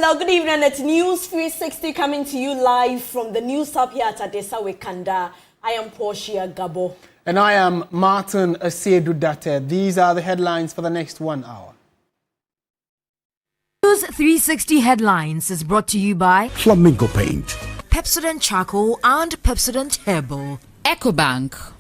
Hello, good evening. It's News360 coming to you live from the news hub here at Adesa Wekanda. I am Portia Gabor. And I am Martin Asiedu-Dartey. These are the headlines for the next 1 hour. News360 headlines is brought to you by Flamingo Paint, Pepsodent Charcoal and Pepsodent Herbal, EcoBank.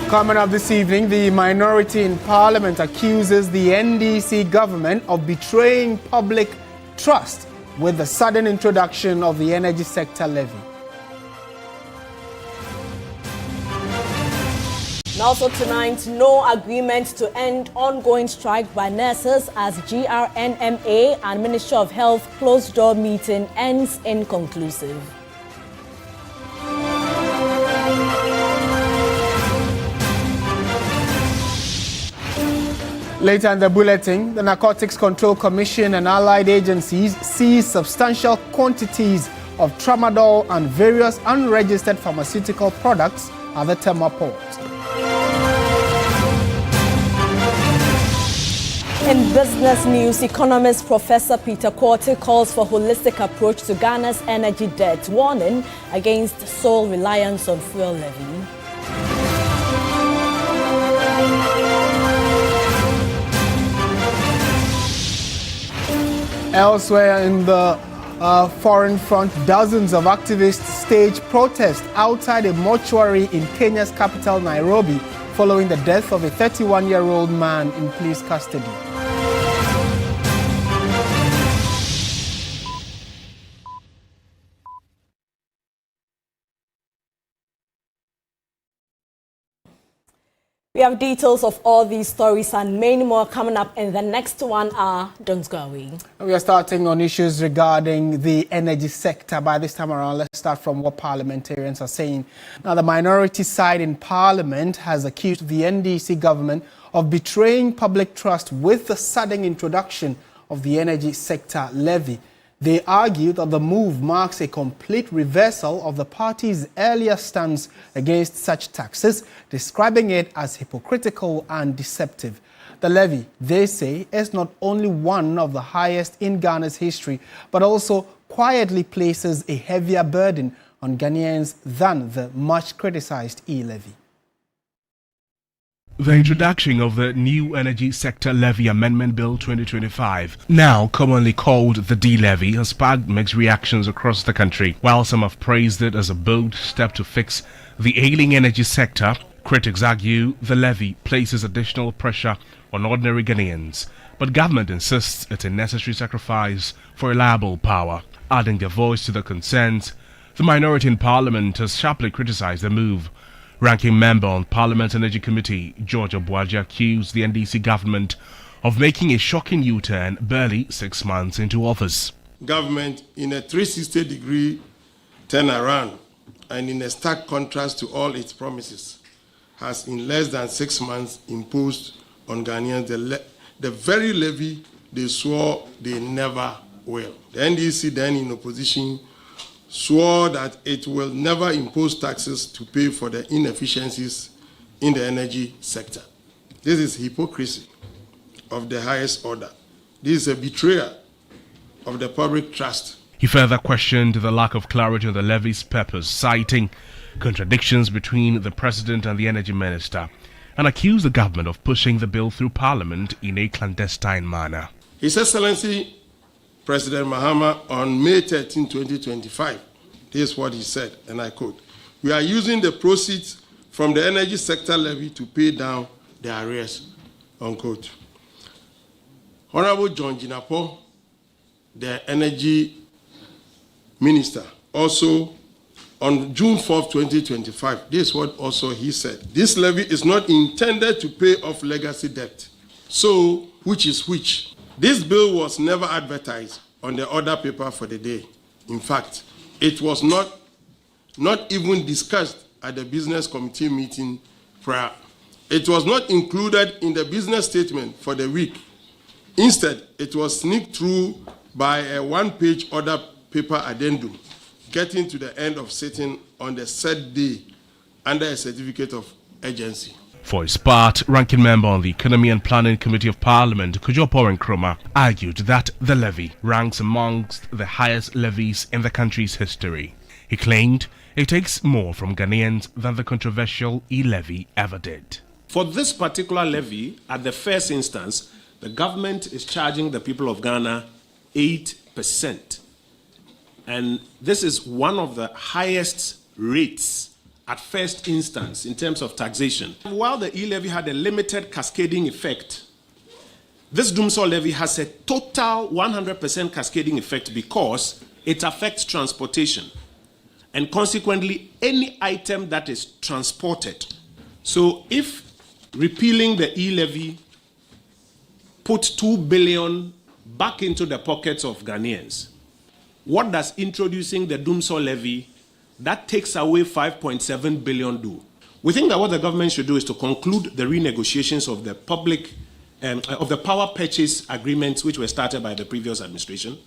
Coming up this evening, the minority in Parliament accuses the NDC government of betraying public trust with the sudden introduction of the energy sector levy. And also tonight, no agreement to end ongoing strike by nurses as GRNMA and Ministry of Health closed-door meeting ends inconclusive. Later in the bulletin, the Narcotics Control Commission and allied agencies seized substantial quantities of tramadol and various unregistered pharmaceutical products at the Tema port. In business news, economist Professor Peter Quarty calls for holistic approach to Ghana's energy debt, warning against sole reliance on fuel levy. Elsewhere in the foreign front, dozens of activists staged protests outside a mortuary in Kenya's capital, Nairobi, following the death of a 31-year-old man in police custody. We have details of all these stories and many more coming up in the next 1 hour. Don't go away. We are starting on issues regarding the energy sector. By this time around, let's start from what parliamentarians are saying. Now, the minority side in Parliament has accused the NDC government of betraying public trust with the sudden introduction of the energy sector levy. They argue that the move marks a complete reversal of the party's earlier stance against such taxes, describing it as hypocritical and deceptive. The levy, they say, is not only one of the highest in Ghana's history, but also quietly places a heavier burden on Ghanaians than the much criticized e-levy. The introduction of the new Energy Sector Levy Amendment Bill 2025, now commonly called the D-Levy, has sparked mixed reactions across the country. While some have praised it as a bold step to fix the ailing energy sector, critics argue the levy places additional pressure on ordinary Ghanaians. But government insists it's a necessary sacrifice for reliable power. Adding their voice to the concerns, the minority in Parliament has sharply criticized the move. Ranking member on Parliament's Energy Committee, George Obuaji, accused the NDC government of making a shocking U-turn barely 6 months into office. Government, in a 360-degree turnaround and in a stark contrast to all its promises, has in less than 6 months imposed on Ghanaians the very levy they swore they never will. The NDC, then in opposition, swore that it will never impose taxes to pay for the inefficiencies in the energy sector. This is hypocrisy of the highest order. This is a betrayal of the public trust. He further questioned the lack of clarity on the levy's purpose, citing contradictions between the president and the energy minister, and accused the government of pushing the bill through parliament in a clandestine manner. His Excellency President Mahama on May 13, 2025, this is what he said, and I quote, "We are using the proceeds from the energy sector levy to pay down the arrears," unquote. Honorable John Jinapo, the energy minister, also on June 4, 2025, this is what also he said. "This levy is not intended to pay off legacy debt. So, which is which? This bill was never advertised on the order paper for the day. In fact, it was not even discussed at the business committee meeting prior. It was not included in the business statement for the week. Instead, it was sneaked through by a one-page order paper addendum, getting to the end of sitting on the said day under a certificate of urgency." For his part, ranking member on the Economy and Planning Committee of Parliament, Kojopo Nkrumah, argued that the levy ranks amongst the highest levies in the country's history. He claimed it takes more from Ghanaians than the controversial e-levy ever did. For this particular levy, at the first instance, the government is charging the people of Ghana 8%. And this is one of the highest rates at first instance in terms of taxation. While the e-levy had a limited cascading effect, this Dumsor levy has a total 100% cascading effect because it affects transportation and consequently any item that is transported. So if repealing the e-levy put 2 billion back into the pockets of Ghanaians, what does introducing the Dumsor levy that takes away 5.7 billion do? We think that what the government should do is to conclude the renegotiations of the of the power purchase agreements which were started by the previous administration.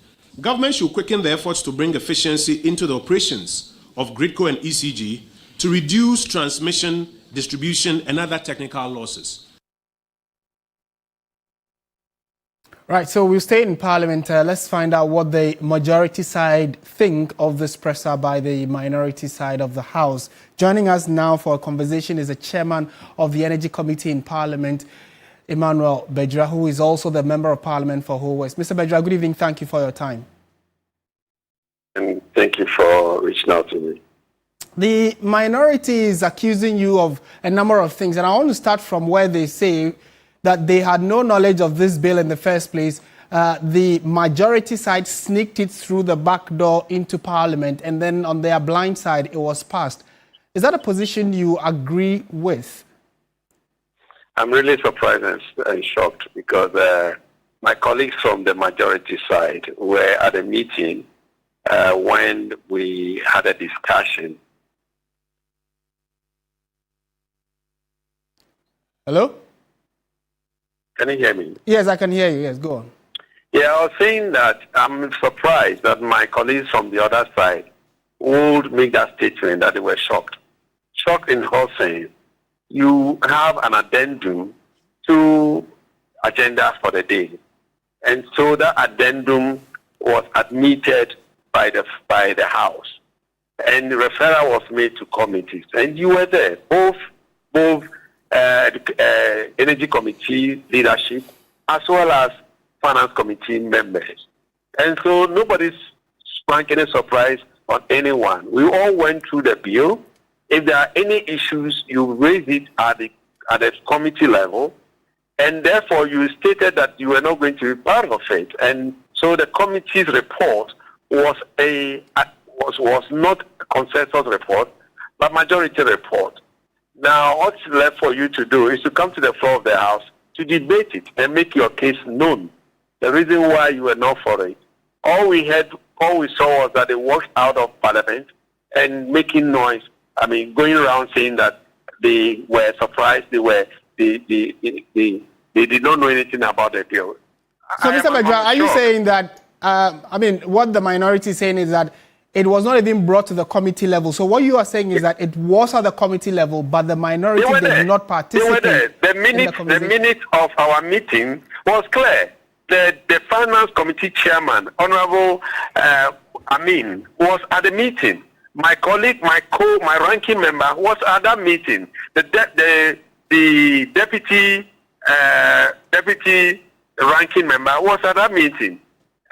Government should quicken the efforts to bring efficiency into the operations of GRIDCO and ECG to reduce transmission, distribution, and other technical losses. Right, so we'll stay in Parliament. Let's find out what the majority side think of this presser by the minority side of the House. Joining us now for a conversation is the chairman of the Energy Committee in Parliament, Emmanuel Bedra, who is also the Member of Parliament for Whole West. Mr. Bedra, good evening. Thank you for your time. And thank you for reaching out to me. The minority is accusing you of a number of things, and I want to start from where they say that they had no knowledge of this bill in the first place. The majority side sneaked it through the back door into Parliament, and then on their blind side, it was passed. Is that a position you agree with? I'm really surprised and shocked because my colleagues from the majority side were at a meeting when we had a discussion. Hello? Can you hear me? Yes, I can hear you. Yes, go on. Yeah, I was saying that I'm surprised that my colleagues from the other side would make that statement that they were shocked. Shocked in whole sense. You have an addendum to agenda for the day. And so that addendum was admitted by the House. And the referral was made to committees. And you were there, both Energy Committee leadership as well as Finance Committee members. And so nobody's sprung any surprise on anyone. We all went through the bill. If there are any issues, you raise it at the committee level, and therefore you stated that you were not going to be part of it. And so the committee's report was not a consensus report, but majority report. Now, what's left for you to do is to come to the floor of the House to debate it and make your case known. The reason why you were not for it. All we saw was that they walked out of Parliament and making noise. I mean, going around saying that they were surprised, they did not know anything about the bill. So, Mr. Bedra, are you saying that, what the minority is saying is that it was not even brought to the committee level. So what you are saying is that it was at the committee level, but the minority did not participate. They were there. The minute of our meeting was clear. The Finance Committee chairman, Honorable Amin, was at the meeting. My colleague, my ranking member, was at that meeting. The deputy ranking member was at that meeting.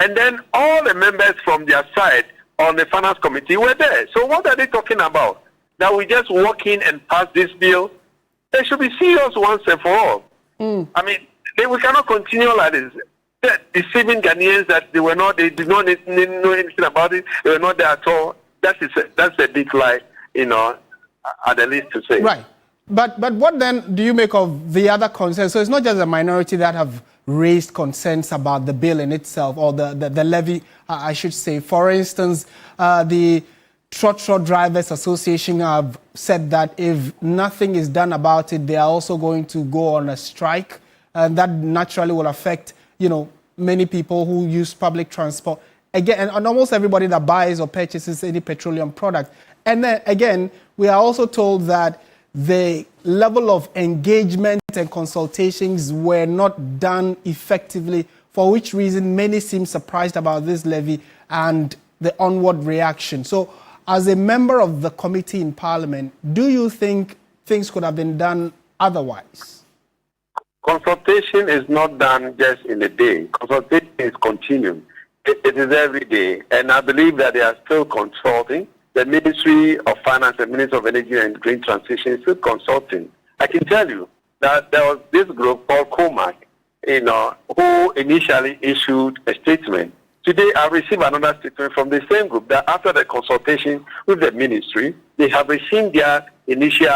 And then all the members from their side on the Finance Committee were there. So what are they talking about? That we just walk in and pass this bill? They should be serious once and for all. I mean, we cannot continue like this. Deceiving Ghanaians that they did not know anything about it, they were not there at all. That's a big lie, at the least to say. Right. But what then do you make of the other concerns? So it's not just a minority that have raised concerns about the bill in itself, or the levy, I should say. For instance, the Trotro Drivers Association have said that if nothing is done about it, they are also going to go on a strike. And that naturally will affect, many people who use public transport. Again, and almost everybody that buys or purchases any petroleum product. And then again, we are also told that the level of engagement and consultations were not done effectively, for which reason many seem surprised about this levy and the onward reaction. So, as a member of the committee in Parliament, do you think things could have been done otherwise? Consultation is not done just in a day. Consultation is continuing. It is every day. And I believe that they are still consulting. The Ministry of Finance and Ministry of Energy and Green Transition is still consulting. I can tell you that there was this group called COMAC, who initially issued a statement. Today, I received another statement from the same group that after the consultation with the ministry, they have received their initial,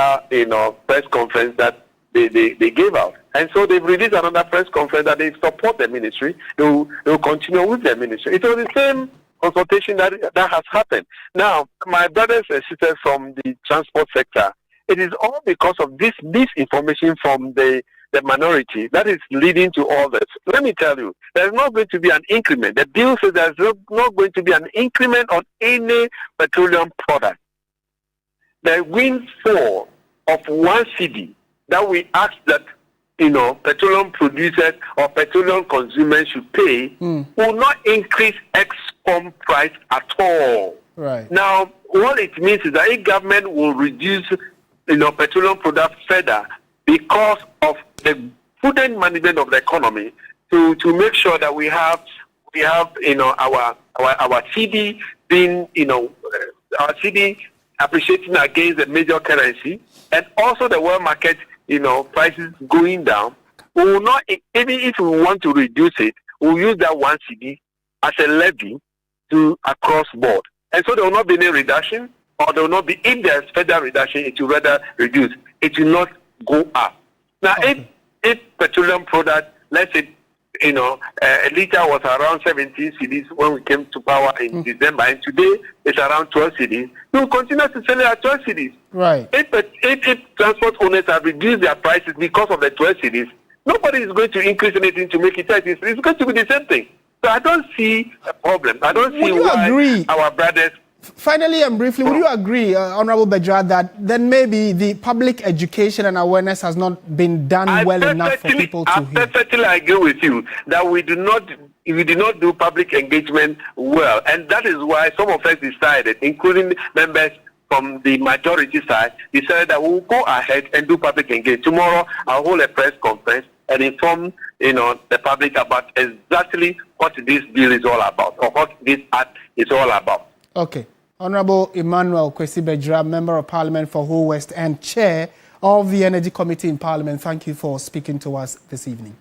press conference that they gave out. And so they've released another press conference that they support the ministry. They will continue with the ministry. It was the same consultation that has happened. Now, my brothers and sisters from the transport sector, it is all because of this misinformation from the minority that is leading to all this. Let me tell you, there's not going to be an increment. The bill says there's not going to be an increment on any petroleum product. The windfall of 1 cedi that we ask that petroleum producers or petroleum consumers should pay will not increase ex-pump price at all. Right. Now, what it means is that if government will reduce petroleum products further because of the prudent management of the economy to make sure that we have our cedi being our cedi appreciating against the major currency, and also the world market prices going down. We will not, even if we want to reduce it, we'll use that 1 cedi as a levy to across board. And so there will not be any reduction, or there will not be, if there's further reduction, it will rather reduce. It will not go up. Now, if petroleum product, let's say, a liter was around 17 cedis when we came to power in December, and today it's around 12 cedis, we will continue to sell it at 12 cedis. Right. If transport owners have reduced their prices because of the 12 cedis, nobody is going to increase anything to make it tight. It's going to be the same thing. So I don't see a problem. I don't see why our brothers... Finally and briefly, would you agree, Honorable Bajwa, that then maybe the public education and awareness has not been done well enough for people to hear? I perfectly agree with you that we did not do public engagement well, and that is why some of us decided, including members from the majority side, decided that we will go ahead and do public engagement. Tomorrow, I'll hold a press conference and inform the public about exactly what this bill is all about, or what this act is all about. Okay. Honorable Emmanuel Kwesi Bajwa, Member of Parliament for Ho West and Chair of the Energy Committee in Parliament, thank you for speaking to us this evening.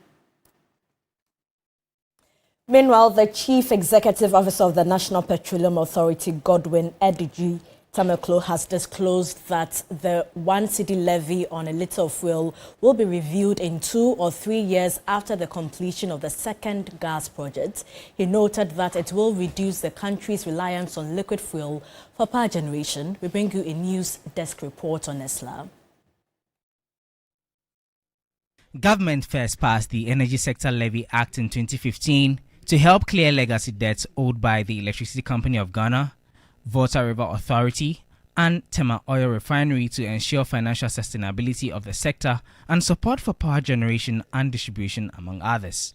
Meanwhile, the Chief Executive Officer of the National Petroleum Authority, Godwin Edigi Tameklo, has disclosed that the 1 cedi levy on a litre of fuel will be reviewed in 2 or 3 years after the completion of the second gas project. He noted that it will reduce the country's reliance on liquid fuel for power generation. We bring you a news desk report on ESLA. Government first passed the Energy Sector Levy Act in 2015 to help clear legacy debts owed by the Electricity Company of Ghana, Volta River Authority and Tema Oil Refinery to ensure financial sustainability of the sector and support for power generation and distribution, among others.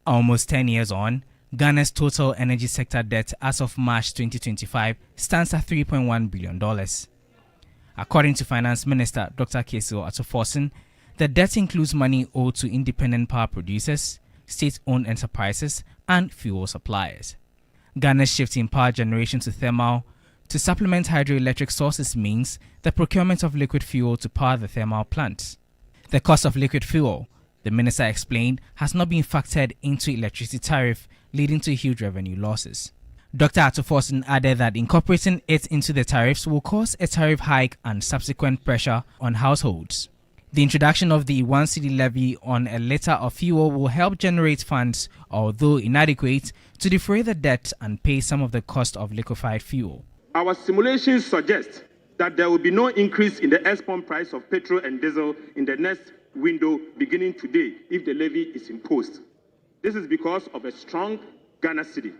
Almost 10 years on, Ghana's total energy sector debt as of March 2025 stands at $3.1 billion. According to Finance Minister Dr. Kesio Atuforsen, the debt includes money owed to independent power producers, state-owned enterprises and fuel suppliers. Ghana's shift in power generation to thermal to supplement hydroelectric sources means the procurement of liquid fuel to power the thermal plants. The cost of liquid fuel, the minister explained, has not been factored into electricity tariff, leading to huge revenue losses. Dr. Atuforsen added that incorporating it into the tariffs will cause a tariff hike and subsequent pressure on households. The introduction of the 1 cedi levy on a litre of fuel will help generate funds, although inadequate, to defray the debt and pay some of the cost of liquefied fuel. Our simulations suggest that there will be no increase in the ex-pump price of petrol and diesel in the next window beginning today if the levy is imposed. This is because of a strong Ghana cedi.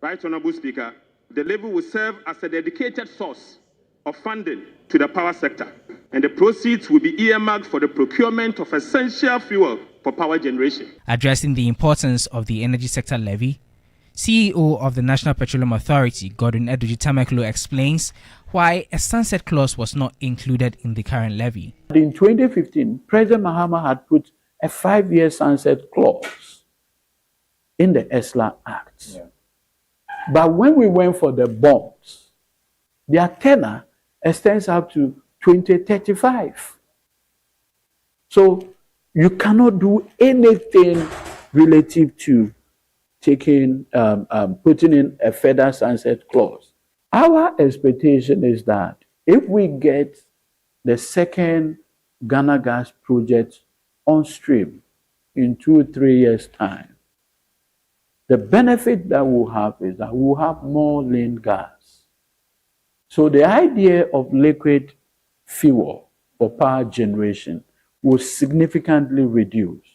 Right, Honorable Speaker, the levy will serve as a dedicated source of funding to the power sector. and the proceeds will be earmarked for the procurement of essential fuel for power generation. Addressing the importance of the energy sector levy, CEO of the National Petroleum Authority, Godwin Edoji explains why a sunset clause was not included in the current levy. In 2015, President Mahama had put a 5-year sunset clause in the ESLA Act. Yeah. But when we went for the bonds, their tenor extends up to 2035. So you cannot do anything relative to taking, putting in a further sunset clause. Our expectation is that if we get the second Ghana gas project on stream in 2-3 years' time, the benefit that we'll have is that we'll have more lean gas. So the idea of liquid fuel for power generation will significantly reduce,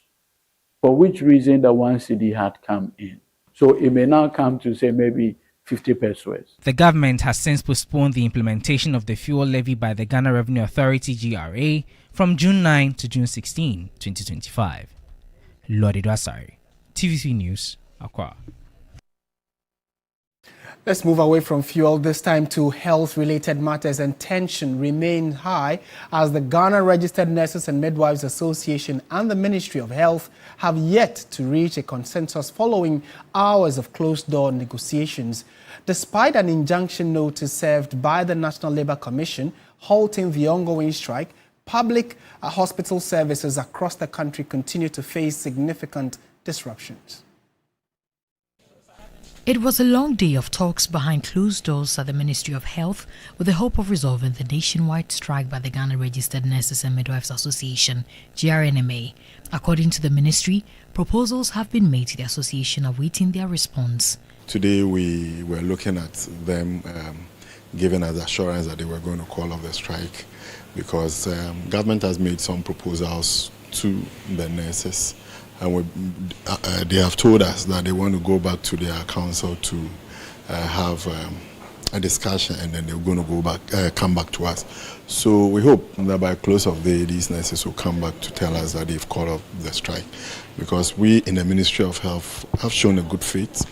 for which reason the 1 cedi had come in. So it may now come to say maybe 50 pesos. The government has since postponed the implementation of the fuel levy by the Ghana Revenue Authority GRA from June 9 to June 16, 2025. Lodi Dwasari, TVC News, Accra. Let's move away from fuel, this time to health-related matters, and tension remains high as the Ghana Registered Nurses and Midwives Association and the Ministry of Health have yet to reach a consensus following hours of closed-door negotiations. Despite an injunction notice served by the National Labour Commission halting the ongoing strike, public hospital services across the country continue to face significant disruptions. It was a long day of talks behind closed doors at the Ministry of Health with the hope of resolving the nationwide strike by the Ghana Registered Nurses and Midwives Association, GRNMA. According to the ministry, proposals have been made to the association awaiting their response. Today we were looking at them giving us assurance that they were going to call off the strike because government has made some proposals to the nurses. And they have told us that they want to go back to their council to have a discussion, and then they're going to come back to us. So we hope that by close of day, these nurses will come back to tell us that they've called off the strike, because we in the Ministry of Health have shown a good faith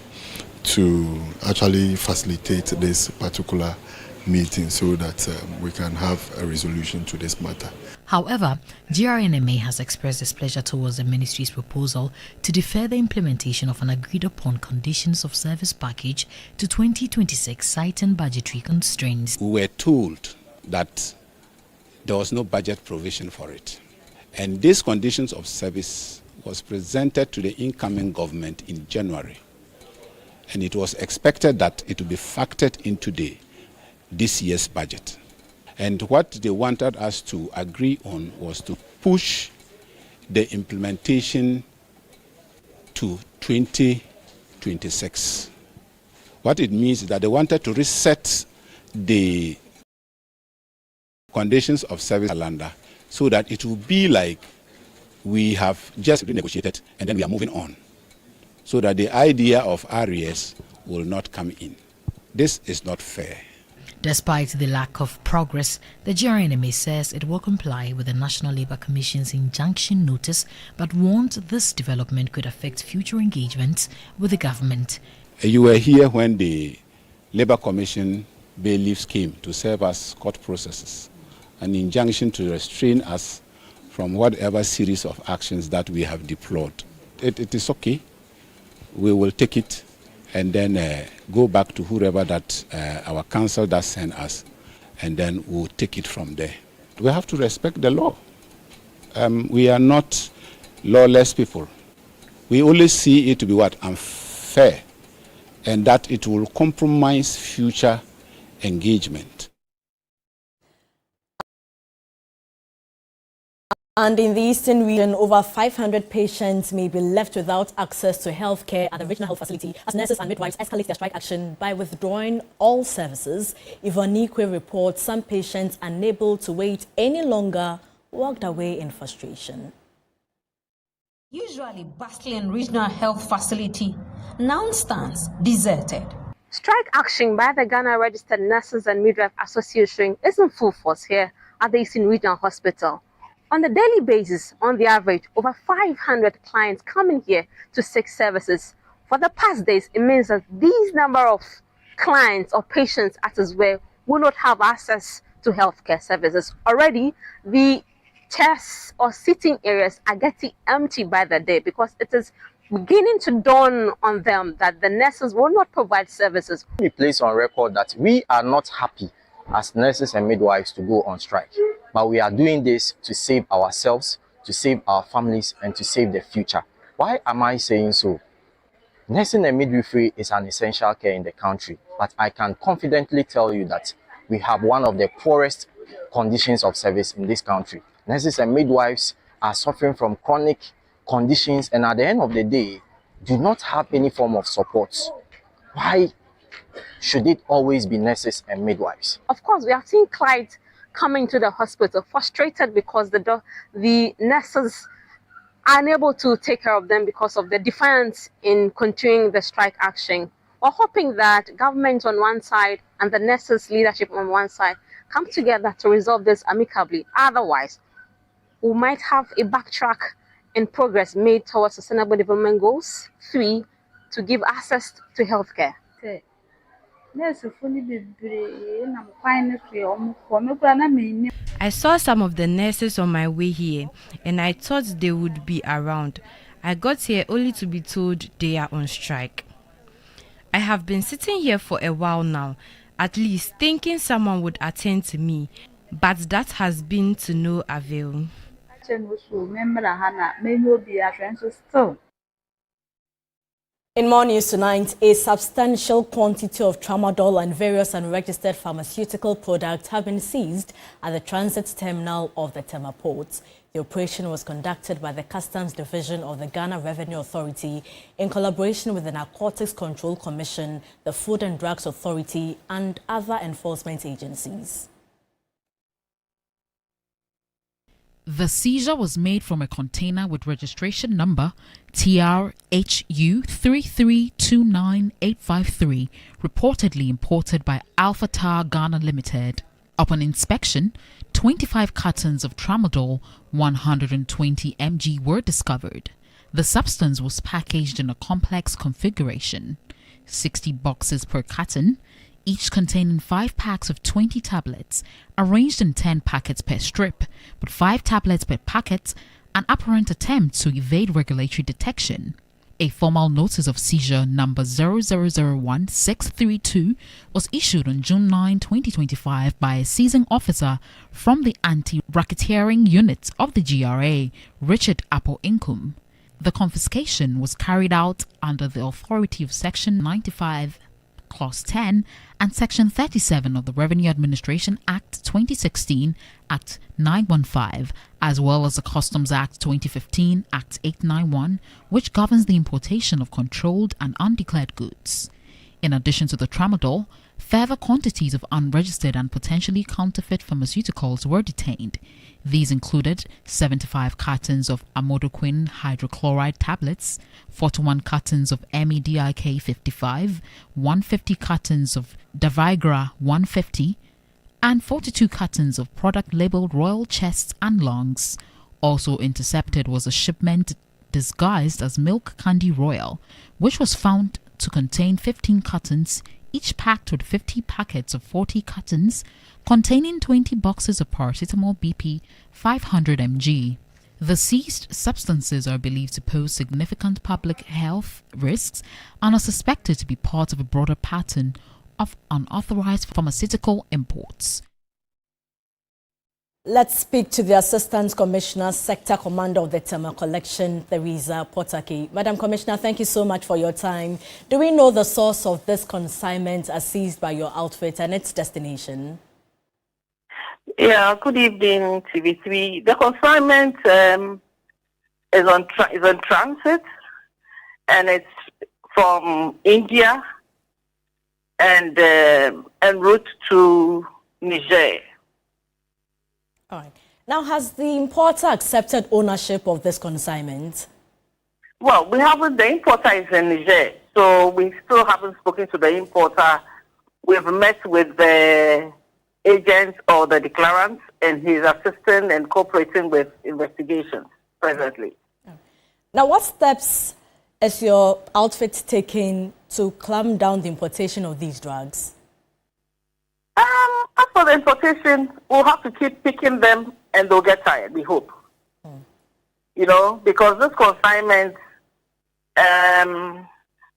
to actually facilitate this particular meeting so that we can have a resolution to this matter. However, GRNMA has expressed displeasure towards the ministry's proposal to defer the implementation of an agreed-upon conditions of service package to 2026, citing budgetary constraints. We were told that there was no budget provision for it. And this conditions of service was presented to the incoming government in January. And it was expected that it would be factored into this year's budget. And what they wanted us to agree on was to push the implementation to 2026. What it means is that they wanted to reset the conditions of service calendar so that it will be like we have just renegotiated and then we are moving on, so that the idea of arrears will not come in. This is not fair. Despite the lack of progress, the GRNMA says it will comply with the National Labour Commission's injunction notice, but warned this development could affect future engagements with the government. You were here when the Labour Commission bailiffs came to serve us court processes, an injunction to restrain us from whatever series of actions that we have deployed. It is okay. We will take it and then go back to whoever that our council does send us, and then we'll take it from there. We have to respect the law. We are not lawless people. We only see it to be what? Unfair, and that it will compromise future engagement. And in the Eastern region, over 500 patients may be left without access to health care at the regional health facility as nurses and midwives escalate their strike action by withdrawing all services. Ivonikwe reports some patients unable to wait any longer walked away in frustration. Usually bustling regional health facility now stands deserted. Strike action by the Ghana Registered Nurses and Midwives Association is in full force here at the Eastern Regional Hospital. On a daily basis, on the average, over 500 clients come in here to seek services. For the past days, it means that these number of clients or patients at as well will not have access to healthcare services. Already, the chairs or sitting areas are getting empty by the day because it is beginning to dawn on them that the nurses will not provide services. We place on record that we are not happy as nurses and midwives to go on strike, but we are doing this to save ourselves, to save our families, and to save the future. Why am I saying so? Nursing and midwifery is an essential care in the country, but I can confidently tell you that we have one of the poorest conditions of service in this country. Nurses and midwives are suffering from chronic conditions and at the end of the day do not have any form of support. Why should it always be nurses and midwives? Of course, we have seen clients coming to the hospital frustrated because the nurses are unable to take care of them because of the defiance in continuing the strike action. We're hoping that government on one side and the nurses leadership on one side come together to resolve this amicably. Otherwise, we might have a backtrack in progress made towards Sustainable Development Goals 3 to give access to healthcare. I saw some of the nurses on my way here and I thought they would be around. I got here only to be told they are on strike. I have been sitting here for a while now, at least thinking someone would attend to me, but that has been to no avail. In more news tonight, a substantial quantity of tramadol and various unregistered pharmaceutical products have been seized at the transit terminal of the Tema port. The operation was conducted by the Customs Division of the Ghana Revenue Authority in collaboration with the Narcotics Control Commission, the Food and Drugs Authority, and other enforcement agencies. The seizure was made from a container with registration number TRHU 3329853, reportedly imported by Alpha Tar Ghana Limited. Upon inspection, 25 cartons of tramadol, 120 mg were discovered. The substance was packaged in a complex configuration, 60 boxes per carton, each containing 5 packs of 20 tablets, arranged in 10 packets per strip, with 5 tablets per packet, an apparent attempt to evade regulatory detection. A formal notice of seizure number 0001632 was issued on June 9, 2025 by a seizing officer from the Anti-Racketeering Unit of the GRA, Richard Apple Inkum. The confiscation was carried out under the authority of Section 95 Clause 10 and Section 37 of the Revenue Administration Act 2016, Act 915, as well as the Customs Act 2015, Act 891, which governs the importation of controlled and undeclared goods. In addition to the tramadol, further quantities of unregistered and potentially counterfeit pharmaceuticals were detained. These included 75 cartons of amiodarone hydrochloride tablets, 41 cartons of MEDIK 55, 150 cartons of Davigra 150, and 42 cartons of product labeled royal chests and lungs. Also intercepted was a shipment disguised as milk candy royal, which was found to contain 15 cartons, each packed with 50 packets of 40 cartons, containing 20 boxes of paracetamol BP 500 mg. The seized substances are believed to pose significant public health risks and are suspected to be part of a broader pattern of unauthorized pharmaceutical imports. Let's speak to the Assistant Commissioner, Sector Commander of the Tema Collection, Theresa Potake. Madam Commissioner, thank you so much for your time. Do we know the source of this consignment as seized by your outfit and its destination? Yeah, good evening, TV3. The consignment is on transit, and it's from India and en route to Niger. All right. Now, has the importer accepted ownership of this consignment? Well, we haven't. The importer is in Niger, so we still haven't spoken to the importer. We've met with the agents or for the declarants, and he's assisting and cooperating with investigations presently. Now, what steps is your outfit taking to clamp down the importation of these drugs? As for the importation, we'll have to keep picking them, and they'll get tired, we hope. You know, because this consignment, our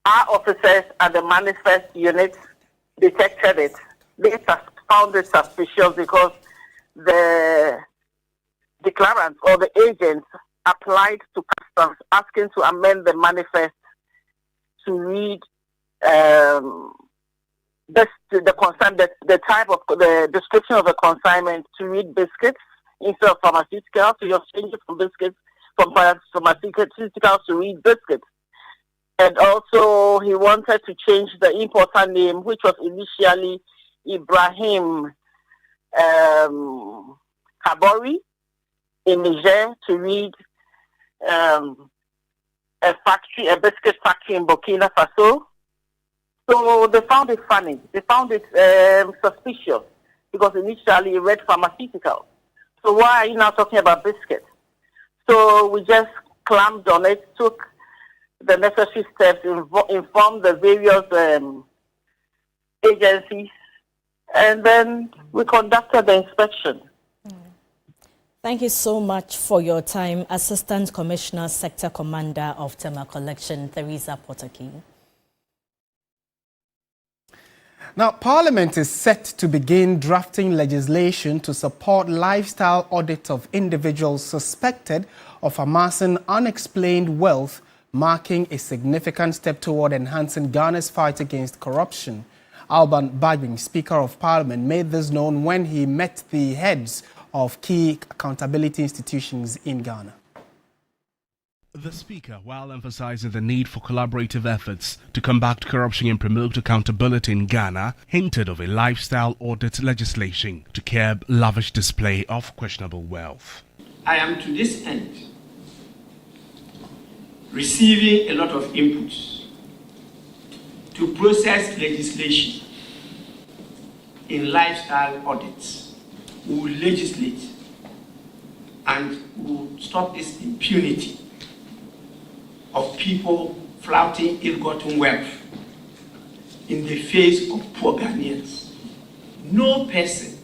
officers at the manifest unit detected it. They found it suspicious because the declarants or the agents applied to customs asking to amend the manifest to read the type of the description of the consignment to read biscuits instead of pharmaceuticals. So you're changing from biscuits from pharmaceuticals to read biscuits. And also he wanted to change the importer name, which was initially Ibrahim Kabori in Niger, to read a biscuit factory in Burkina Faso. So they found it funny. They found it suspicious because initially it read pharmaceutical. So why are you now talking about biscuits? So we just clamped on it, took the necessary steps, informed the various agencies, and then we conducted the inspection. Thank you so much for your time, Assistant Commissioner, Sector Commander of Tema Collection, Theresa Potaki. Now, Parliament is set to begin drafting legislation to support lifestyle audits of individuals suspected of amassing unexplained wealth, marking a significant step toward enhancing Ghana's fight against corruption. Alban Bagbin, Speaker of Parliament, made this known when he met the heads of key accountability institutions in Ghana. The Speaker, while emphasizing the need for collaborative efforts to combat corruption and promote accountability in Ghana, hinted of a lifestyle audit legislation to curb lavish display of questionable wealth. I am to this end receiving a lot of inputs to process legislation in lifestyle audits. We will legislate and we will stop this impunity of people flouting ill-gotten wealth in the face of poor Ghanaians. No person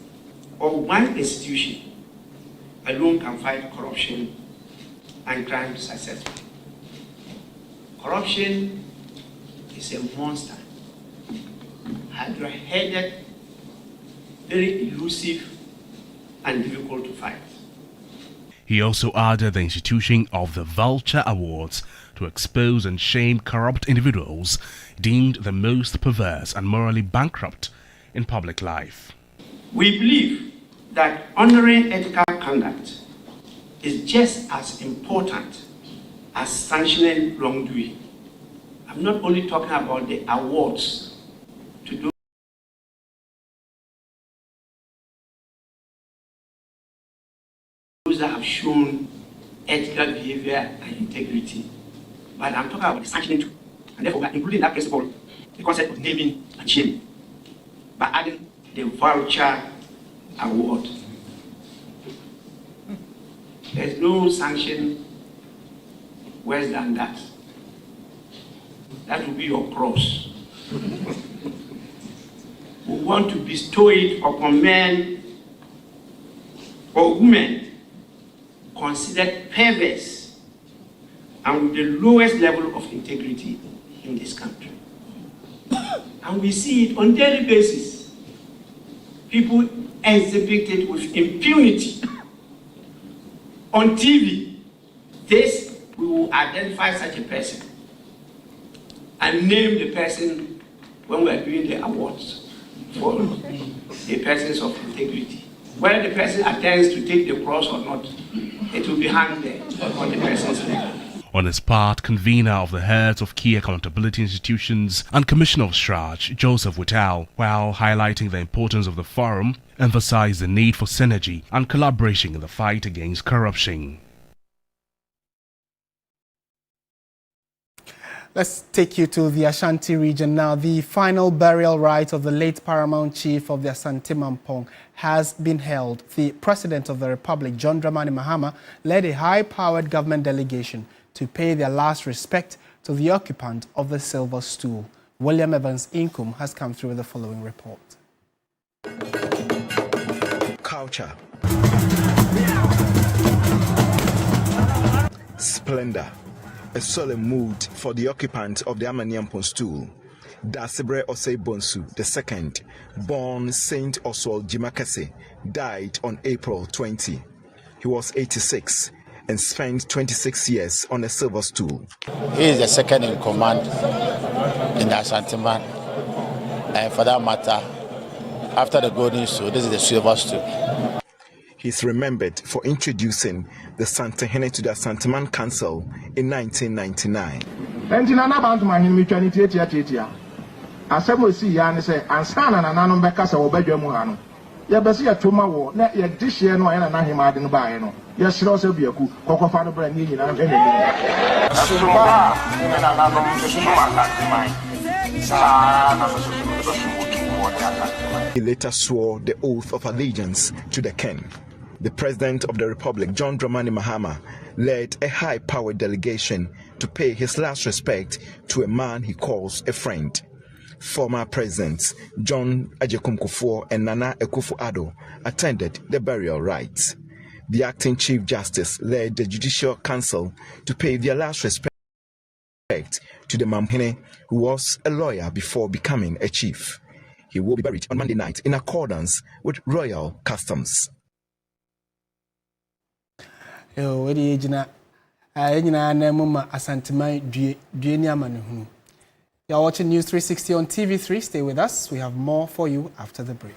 or one institution alone can fight corruption and crime successfully. Corruption is a monster, hydra-headed, very elusive and difficult to fight. He also added the institution of the Vulture Awards to expose and shame corrupt individuals deemed the most perverse and morally bankrupt in public life. We believe that honoring ethical conduct is just as important as sanctioning wrongdoing. I'm not only talking about the awards to those that have shown ethical behavior and integrity, but I'm talking about the sanctioning too. And therefore, we are including that principle, the concept of naming and shaming, by adding the Vulture Award. There's no sanction worse than that. That will be your cross. We want to bestow it upon men or women considered perverse and with the lowest level of integrity in this country. And we see it on a daily basis. People exhibit it with impunity. On TV, we will identify such a person and name the person when we are doing the awards for the persons of integrity. Whether the person attends to take the cross or not, it will be hung there on the person's leg. On his part, convener of the heads of key accountability institutions and Commissioner of Strach, Joseph Whittal, while highlighting the importance of the forum, emphasized the need for synergy and collaboration in the fight against corruption. Let's take you to the Ashanti region now. The final burial rite of the late paramount chief of the Asante Mampong has been held. The President of the Republic, John Dramani Mahama, led a high-powered government delegation to pay their last respect to the occupant of the silver stool. William Evans Inkum has come through with the following report. Culture, splendor, a solemn mood for the occupant of the Amaniampon stool, Dasibre Osei Bonsu II, born Saint Oswald Jimakase, died on April 20. He was 86 and spent 26 years on a silver stool. He is the second in command in the Ashanti man, and for that matter, after the golden stool, this is the silver stool. He's remembered for introducing the Santahene to the Santaman Council in 1999. He later swore the oath of allegiance to the king. The President of the Republic, John Dramani Mahama, led a high-powered delegation to pay his last respect to a man he calls a friend. Former Presidents John Agyekum Kufuor and Nana Akufo-Addo attended the burial rites. The acting Chief Justice led the Judicial Council to pay their last respect to the Mamhene, who was a lawyer before becoming a chief. He will be buried on Monday night in accordance with royal customs. You're watching News 360 on TV3. Stay with us. We have more for you after the break.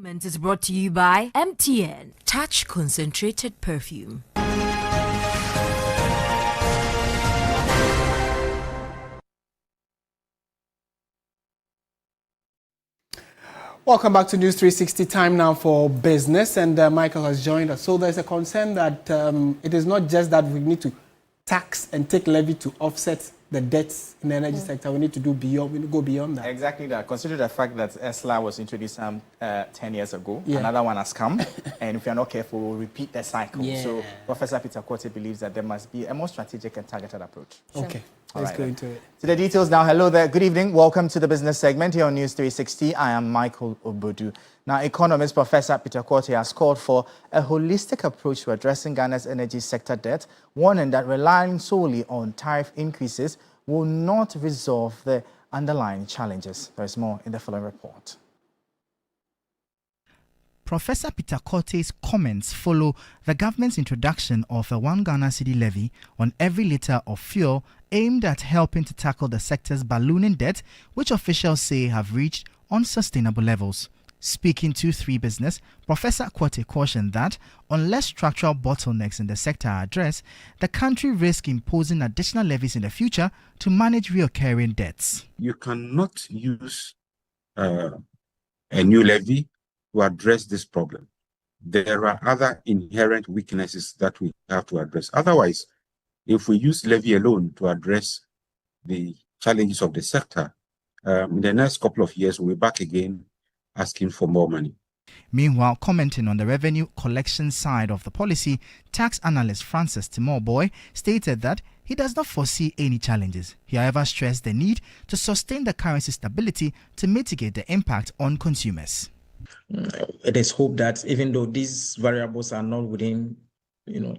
Is brought to you by MTN. Touch concentrated perfume. Welcome back to News 360. Time now for business, and Michael has joined us. So there's a concern that it is not just that we need to tax and take levy to offset the debts in the energy sector. We need to do beyond. We need to go beyond that. Exactly that. Consider the fact that ESLA was introduced 10 years ago. Yeah. Another one has come, and if we are not careful, we'll repeat the cycle. Yeah. So Professor Peter Korte believes that there must be a more strategic and targeted approach. Okay. Let's go into it. To the details now. Hello there. Good evening. Welcome to the business segment here on News 360. I am Michael Obodu. Now, economist Professor Peter Korte has called for a holistic approach to addressing Ghana's energy sector debt, warning that relying solely on tariff increases will not resolve the underlying challenges. There is more in the following report. Professor Peter Korte's comments follow the government's introduction of a 1 Ghana cedi levy on every litre of fuel aimed at helping to tackle the sector's ballooning debt, which officials say have reached unsustainable levels. Speaking to 3 Business, Professor Korte cautioned that unless structural bottlenecks in the sector are addressed, the country risks imposing additional levies in the future to manage recurring debts. You cannot use a new levy to address this problem. There are other inherent weaknesses that we have to address. Otherwise, if we use levy alone to address the challenges of the sector, in the next couple of years, we'll be back again asking for more money. Meanwhile, commenting on the revenue collection side of the policy, tax analyst Francis Timorboy stated that he does not foresee any challenges. He, however, stressed the need to sustain the currency stability to mitigate the impact on consumers. It is hoped that even though these variables are not within,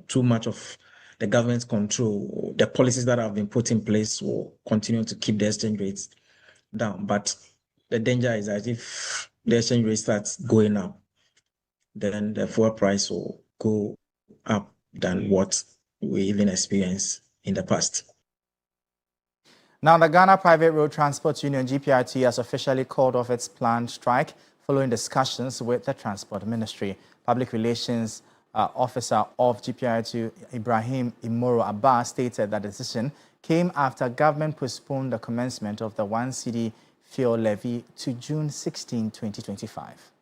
too much of the government's control, the policies that have been put in place will continue to keep the exchange rates down. But the danger is that if the exchange rate starts going up, then the fuel price will go up than what we even experienced in the past. Now, the Ghana Private Road Transport Union, GPRT, has officially called off its planned strike following discussions with the Transport Ministry. Public Relations Officer of GPRT, Ibrahim Imoro Abba, stated that the decision came after government postponed the commencement of the 1 cedi fuel levy to June 16, 2025.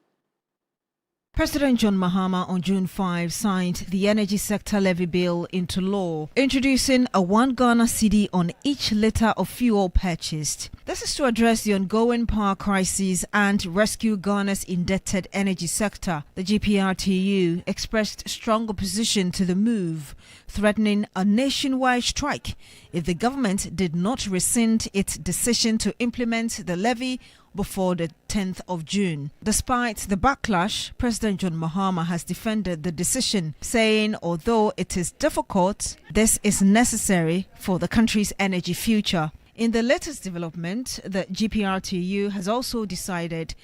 President John Mahama on June 5 signed the energy sector levy bill into law, introducing a 1 Ghana cedi on each litre of fuel purchased. This is to address the ongoing power crisis and rescue Ghana's indebted energy sector. The GPRTU expressed strong opposition to the move, threatening a nationwide strike if the government did not rescind its decision to implement the levy before the 10th of June. Despite the backlash, President John Mahama has defended the decision, saying although it is difficult, this is necessary for the country's energy future. In the latest development, the GPRTU has also decided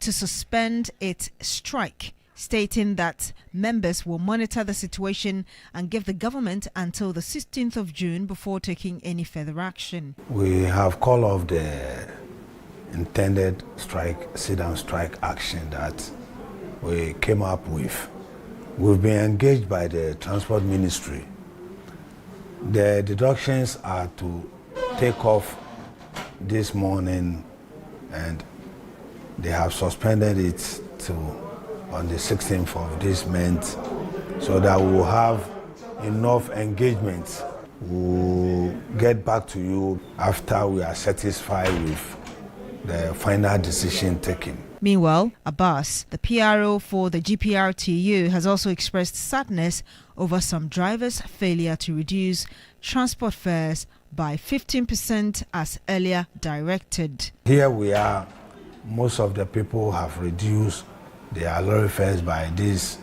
to suspend its strike, stating that members will monitor the situation and give the government until the 16th of June before taking any further action. We have called off the intended sit-down strike action that we came up with. We've been engaged by the Transport Ministry. The deductions are to take off this morning, and they have suspended it to on the 16th of this month, so that we will have enough engagements. We'll get back to you after we are satisfied with the final decision taken. Meanwhile, Abbas, the PRO for the GPRTU, has also expressed sadness over some drivers' failure to reduce transport fares by 15% as earlier directed. Here we are, most of the people have reduced their lorry fares by this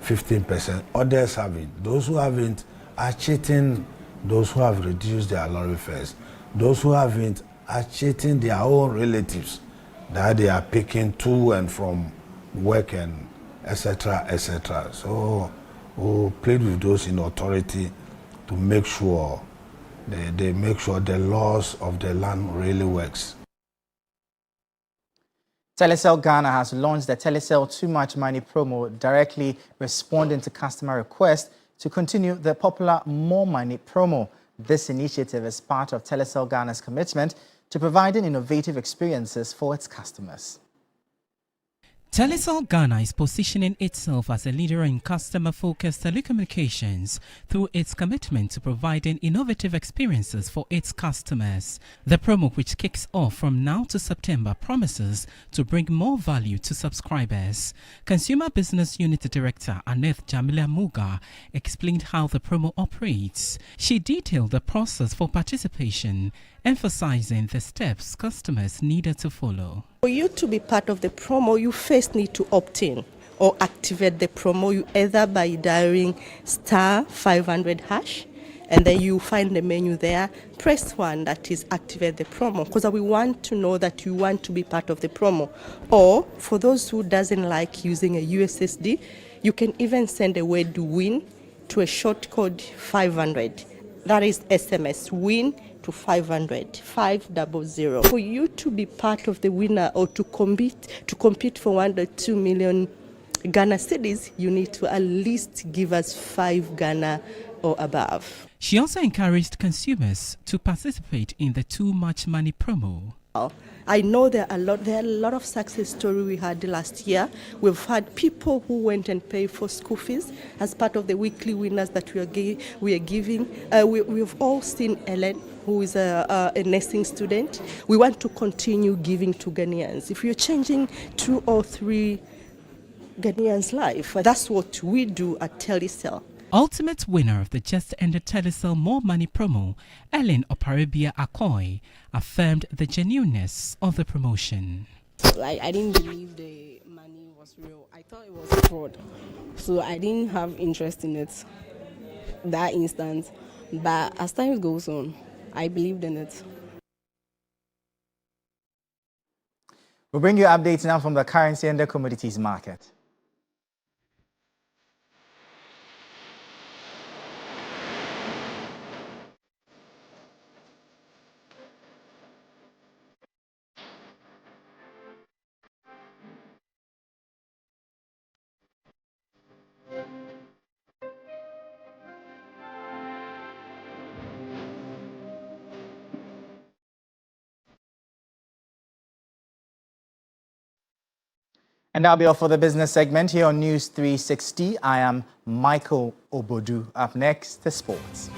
15%. Others haven't. Those who haven't are cheating those who have reduced their lorry fares. Those who haven't are cheating their own relatives that they are picking to and from work and etc., etc. So we'll plead with those in authority to make sure they make sure the laws of the land really works. Telecel Ghana has launched the Telecel Too Much Money promo, directly responding to customer requests to continue the popular More Money promo. This initiative is part of Telecel Ghana's commitment to providing innovative experiences for its customers. Telecel Ghana is positioning itself as a leader in customer-focused telecommunications through its commitment to providing innovative experiences for its customers. The promo, which kicks off from now to September, promises to bring more value to subscribers. Consumer Business Unit Director Aneth Jamila Muga explained how the promo operates. She detailed the process for participation, emphasizing the steps customers needed to follow. For you to be part of the promo, you first need to opt in or activate the promo, either by dialing *500#, and then you find the menu there. Press 1, that is activate the promo, because we want to know that you want to be part of the promo. Or for those who doesn't like using a USSD, you can even send a word WIN to a short code 500. That is SMS WIN to 500. For you to be part of the winner or to compete for 1 or 2 million Ghana cedis, you need to at least give us 5 Ghana or above. She also encouraged consumers to participate in the Too Much Money promo. I know there are a lot of success stories we had last year. We've had people who went and paid for school fees as part of the weekly winners that we are giving. We've all seen Ellen, who is a nursing student. We want to continue giving to Ghanaians. If you're changing 2 or 3 Ghanaians' life, that's what we do at Telecel. Ultimate winner of the just-ended Telecel More Money promo, Ellen Oparibia Akoi, affirmed the genuineness of the promotion. I didn't believe the money was real. I thought it was fraud. So I didn't have interest in it that instant. But as time goes on, I believed in it. We'll bring you updates now from the currency and the commodities market. And that'll be all for the business segment here on News 360. I am Michael Obodu. Up next, the sports.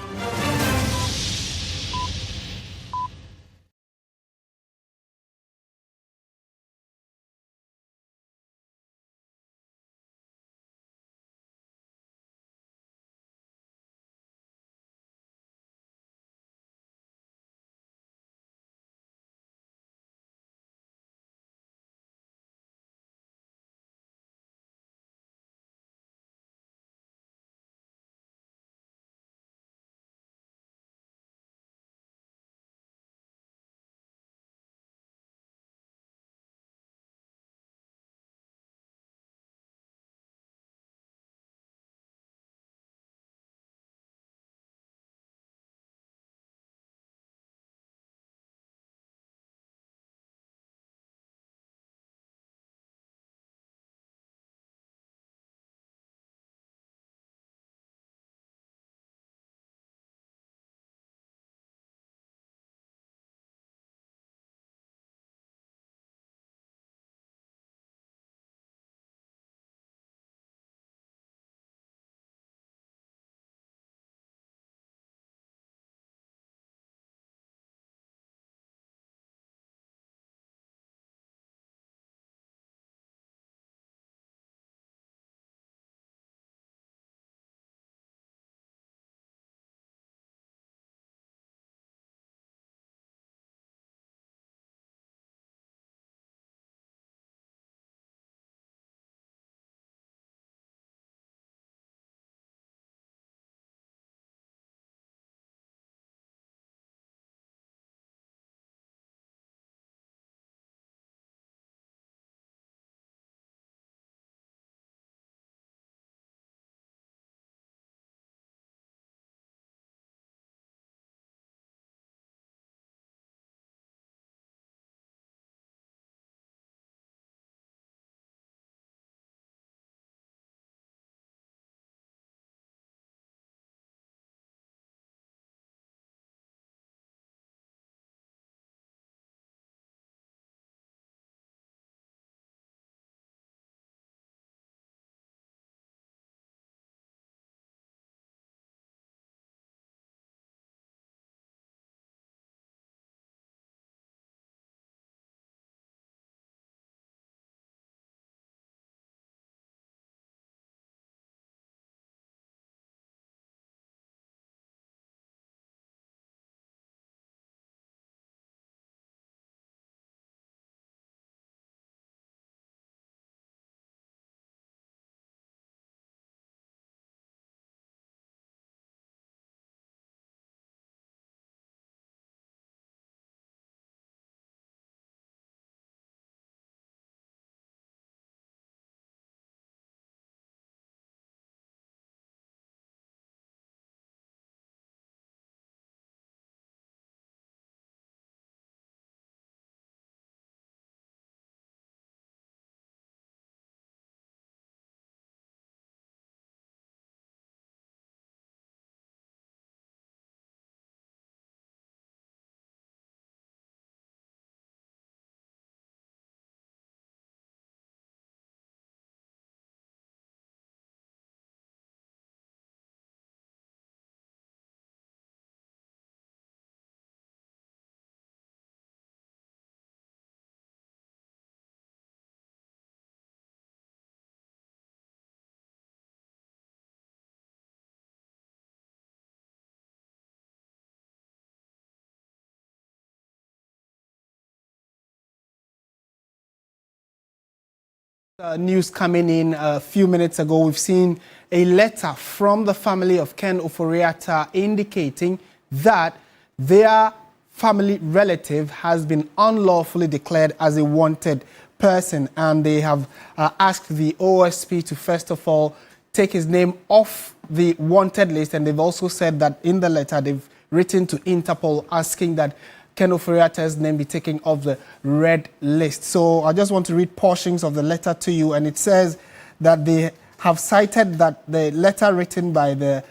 News coming in a few minutes ago, we've seen a letter from the family of Ken Ofori-Atta indicating that their family relative has been unlawfully declared as a wanted person, and they have asked the OSP to first of all take his name off the wanted list, and they've also said that in the letter they've written to Interpol asking that Ken Ofori-Atta's name be taken off the red list. So I just want to read portions of the letter to you, and it says that they have cited that the letter written by the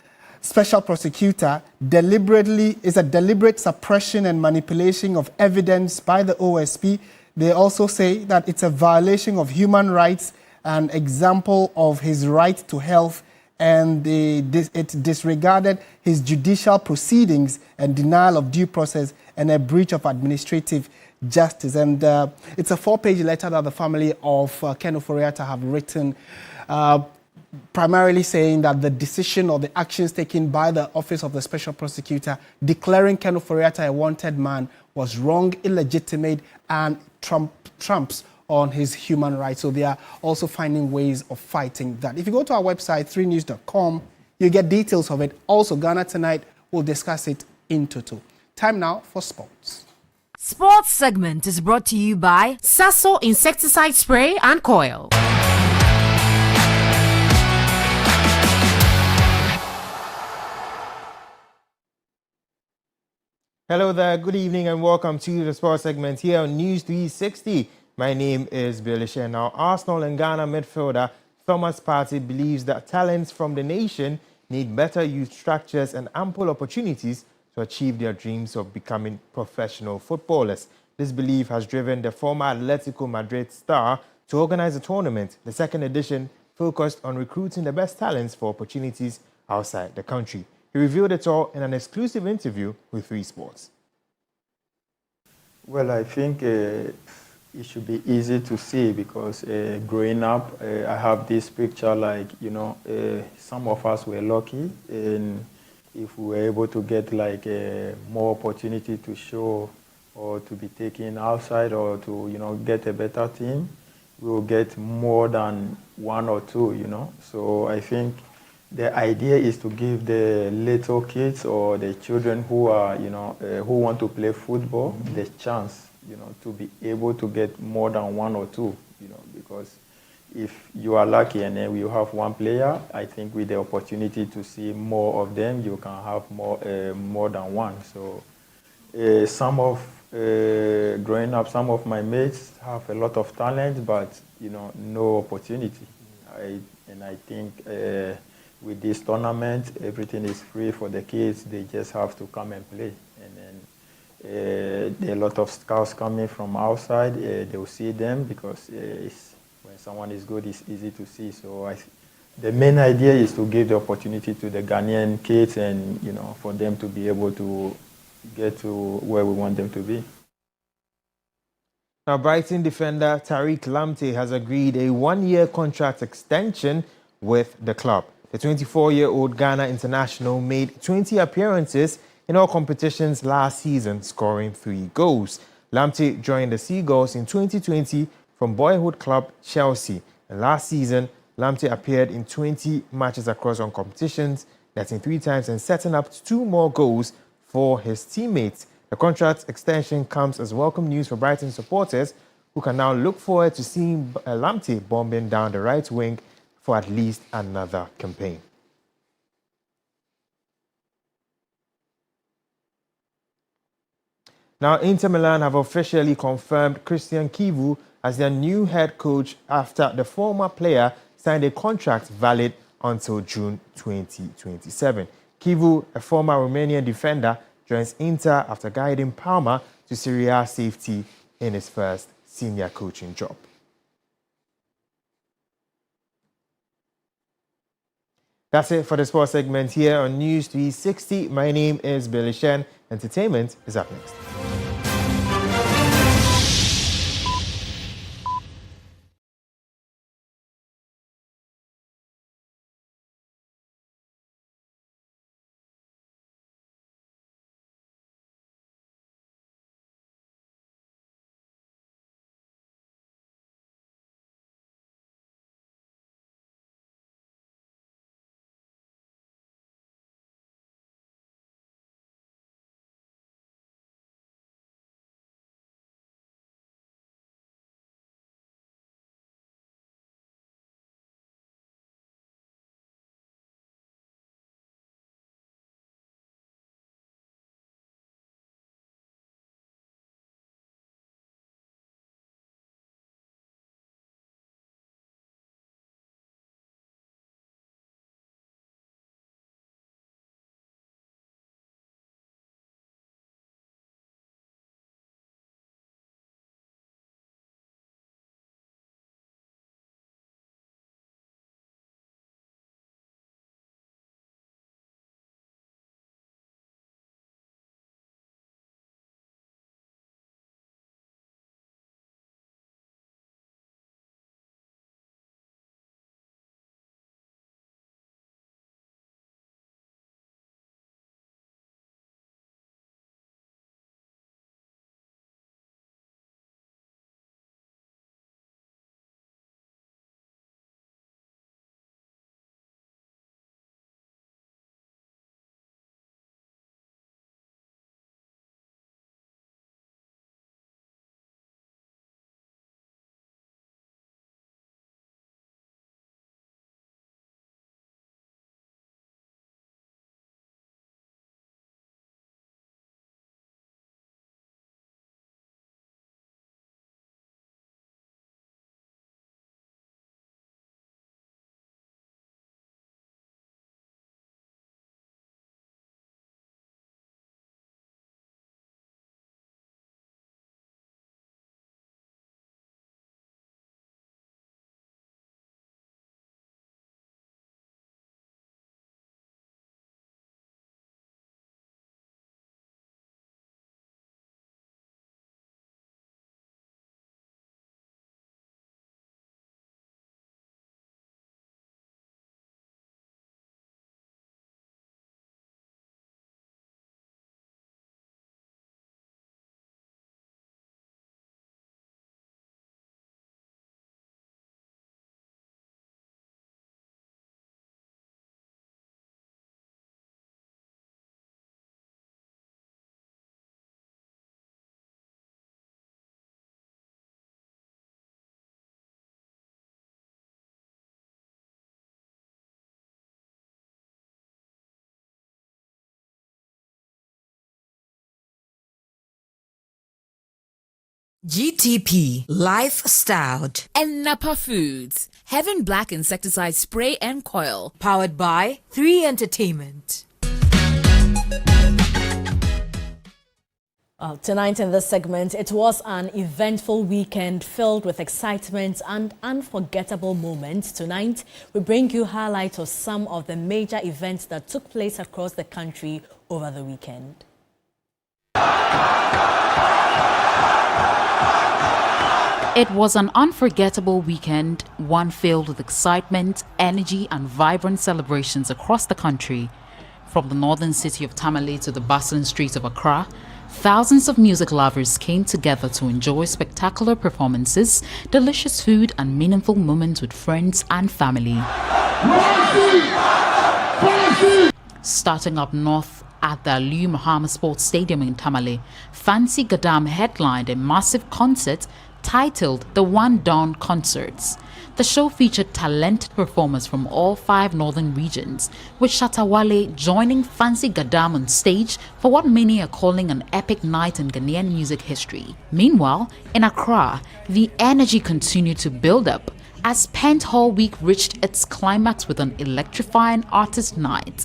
special prosecutor deliberately is a deliberate suppression and manipulation of evidence by the OSP. They also say that it's a violation of human rights, an example of his right to health, and it disregarded his judicial proceedings and denial of due process and a breach of administrative justice. And it's a 4-page letter that the family of Ken Ofori-Atta have written, primarily saying that the decision or the actions taken by the Office of the Special Prosecutor declaring Ken Ofori-Atta a wanted man was wrong, illegitimate, and trumps on his human rights. So they are also finding ways of fighting that. If you go to our website, 3news.com, you get details of it. Also, Ghana Tonight will discuss it in total. Time now for sports. Sports segment is brought to you by Sasso Insecticide Spray and Coil. Hello there, good evening and welcome to the sports segment here on News 360. My name is Billy Shen. Now, Arsenal and Ghana midfielder Thomas Partey believes that talents from the nation need better youth structures and ample opportunities to achieve their dreams of becoming professional footballers. This belief has driven the former Atletico Madrid star to organize a tournament. The second edition focused on recruiting the best talents for opportunities outside the country. He revealed it all in an exclusive interview with 3 Sports. Well, I think it should be easy to see because growing up, I have this picture like, some of us were lucky, and if we were able to get like more opportunity to show or to be taken outside or to, get a better team, we will get more than 1 or 2, So I think the idea is to give the little kids or the children who are, who want to play football the chance, to be able to get more than 1 or 2, because if you are lucky and then you have 1 player, I think with the opportunity to see more of them, you can have more than 1. So growing up, some of my mates have a lot of talent, but, no opportunity. I think with this tournament, everything is free for the kids. They just have to come and play. And then there are a lot of scouts coming from outside. They will see them because when someone is good, it's easy to see. So the main idea is to give the opportunity to the Ghanaian kids and, for them to be able to get to where we want them to be. Now, Brighton defender Tariq Lamptey has agreed a 1-year contract extension with the club. The 24-year-old Ghana international made 20 appearances in all competitions last season, scoring 3 goals. Lamptey joined the Seagulls in 2020 from boyhood club Chelsea. And last season, Lamptey appeared in 20 matches across all competitions, netting 3 times and setting up 2 more goals for his teammates. The contract extension comes as welcome news for Brighton supporters, who can now look forward to seeing Lamptey bombing down the right wing for at least another campaign. Now, Inter Milan have officially confirmed Christian Kivu as their new head coach after the former player signed a contract valid until June 2027. Kivu, a former Romanian defender, joins Inter after guiding Parma to Serie A safety in his first senior coaching job. That's it for the sports segment here on News 360. My name is Billy Shen. Entertainment is up next. GTP, Lifestyled, and Napa Foods, Heaven Black Insecticide Spray and Coil, powered by 3 Entertainment. Tonight in this segment, it was an eventful weekend filled with excitement and unforgettable moments. Tonight, we bring you highlights of some of the major events that took place across the country over the weekend. It was an unforgettable weekend, one filled with excitement, energy, and vibrant celebrations across the country. From the northern city of Tamale to the bustling streets of Accra, thousands of music lovers came together to enjoy spectacular performances, delicious food, and meaningful moments with friends and family. Starting up north at the Ali Muhammad Sports Stadium in Tamale, Fancy Gadam headlined a massive concert titled The One Dawn Concerts. The show featured talented performers from all 5 northern regions, with Shatawale joining Fancy Gadam on stage for what many are calling an epic night in Ghanaian music history. Meanwhile, in Accra, the energy continued to build up as Pent Hall Week reached its climax with an electrifying artist night.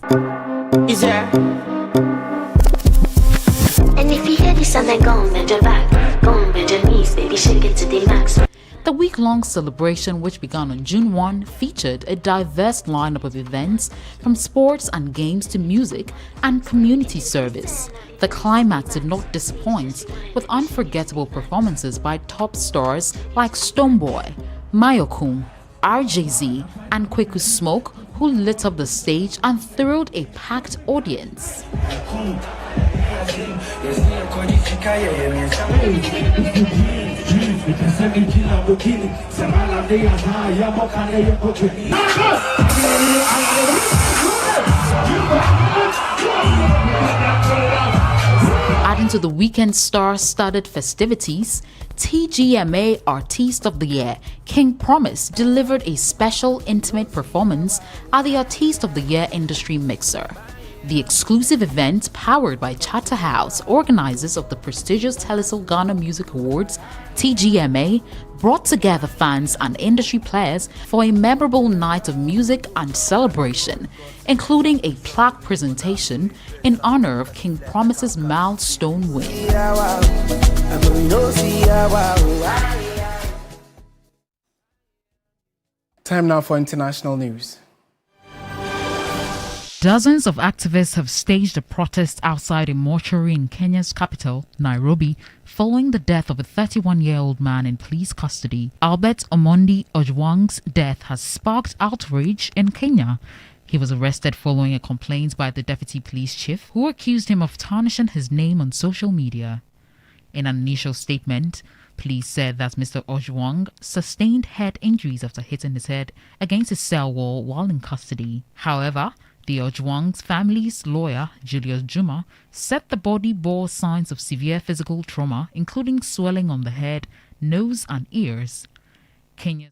And if you hear this and then go on bend your back, go on bend your knees, baby, shake it to the max. The week-long celebration, which began on June 1, featured a diverse lineup of events from sports and games to music and community service. The climax did not disappoint, with unforgettable performances by top stars like Stoneboy, Mayokun, RJZ, and Kweku Smoke, who lit up the stage and thrilled a packed audience. Adding to the weekend star-studded festivities, TGMA Artist of the Year King Promise delivered a special intimate performance at the Artist of the Year Industry Mixer. The exclusive event, powered by Charterhouse, organizers of the prestigious Telesol Ghana Music Awards, TGMA, brought together fans and industry players for a memorable night of music and celebration, including a plaque presentation in honor of King Promise's milestone win. Time now for international news. Dozens of activists have staged a protest outside a mortuary in Kenya's capital, Nairobi, following the death of a 31-year-old man in police custody. Albert Omondi Ojwang's death has sparked outrage in Kenya. He was arrested following a complaint by the deputy police chief, who accused him of tarnishing his name on social media. In an initial statement, police said that Mr. Ojwang sustained head injuries after hitting his head against a cell wall while in custody. However, the Ojwang's family's lawyer, Julius Juma, said the body bore signs of severe physical trauma, including swelling on the head, nose, and ears. Kenya.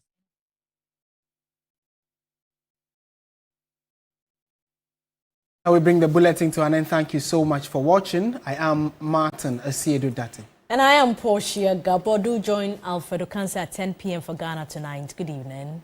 We bring the bulletin to an end. Thank you so much for watching. I am Martin Asiedu-Dartey. And I am Portia Gabor. Do join Alfredo Cancer at 10 p.m. for Ghana Tonight. Good evening.